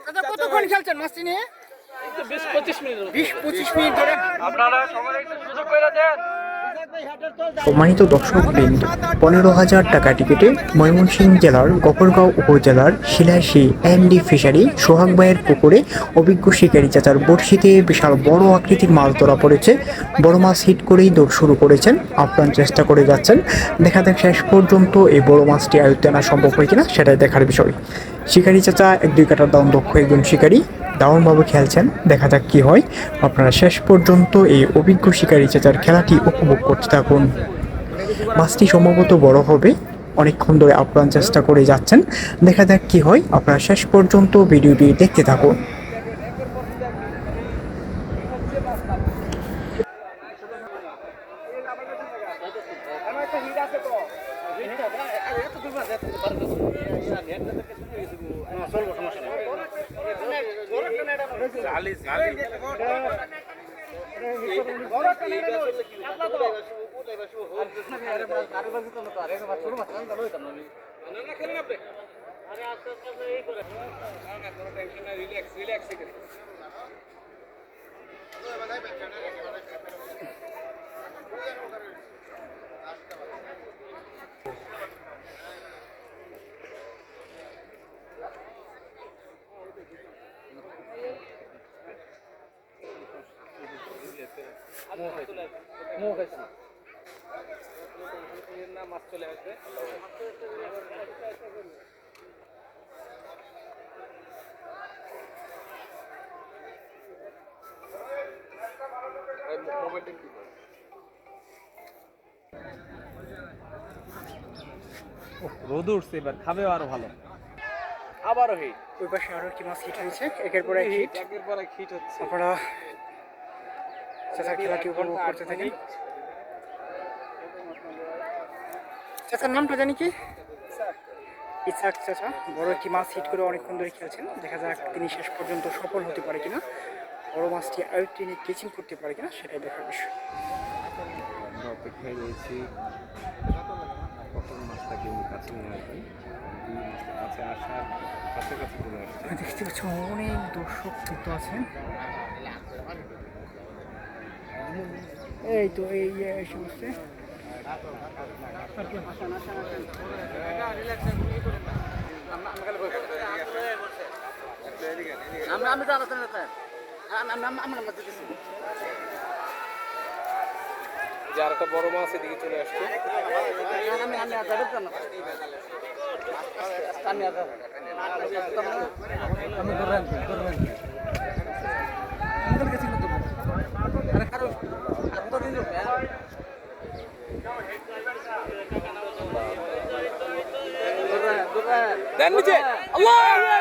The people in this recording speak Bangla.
আচ্ছা কতক্ষণ খেলছেন মাছটি নিয়ে? 20-25 মিনিট ধরে। আপনারা সবাই একটু সুযোগ করে দেন। সম্মানিত দর্শকবৃন্দ, 15,000 টাকা টিকিটে ময়মনসিংহ জেলার গফরগাঁও উপজেলার শিলাইশী এমডি ফিশারি সোহাগ ভাইয়ের পুকুরে অভিজ্ঞ শিকারী চাচার বড়শিতে বিশাল বড় আকৃতির মাছ ধরা পড়েছে। বড় মাছ হিট করেই দৌড় শুরু করেছেন, আপ্রাণ চেষ্টা করে যাচ্ছেন। দেখা যাক শেষ পর্যন্ত এই বড় মাছটি আয়ত্তে আনা সম্ভব হয় কিনা, সেটাই দেখার বিষয়। শিকারী চাচা 1-2 কাটার দাম দক্ষ একজন শিকারী, দারুণভাবে খেলছেন। দেখা যাক কি হয়। আপনারা শেষ পর্যন্ত এই অভিজ্ঞ শিকারী চাচার খেলাটি উপভোগ করতে থাকুন। মাছটি সম্ভবত বড় হবে, অনেকক্ষণ ধরে আপ্রাণ চেষ্টা করে যাচ্ছেন। দেখা যাক কি হয়। আপনারা শেষ পর্যন্ত ভিডিওটি দেখতে থাকুন। মাছ চলে আসবে। রোদ উঠছে, এবার খাবে আরো ভালো। আবারও হিট, ওই পাশে আরো কি মাছ হিট হয়েছে, একের পর এক হিট। একের পর এক হিট হচ্ছে। আপনারা চাচার খেলাটি উপভোগ করতে থাকেন। চাচার নামটা জানি কি? ইসাক চাচা বড় একটি মাছ হিট করে অনেকক্ষণ ধরে খেলছেন। দেখা যাক তিনি শেষ পর্যন্ত সফল হতে পারে কিনা, বড় মাছটি আয়ত্তে নিয়ে কেচিং করতে পারে কিনা, সেটাই দেখার বিষয়। আমরা অপেক্ষায় রয়েছি কখন মাছটাকে কাছে নিয়ে আসবেন। কাছে আসার কাছাকাছি চলে আসছে। দেখতে পাচ্ছি অনেক দর্শক যুক্ত আছেন। এই তো এই সমস্ত যে আর একটা বড় মাছ এদিকে চলে আসছে। দেন নিচে। আল্লাহু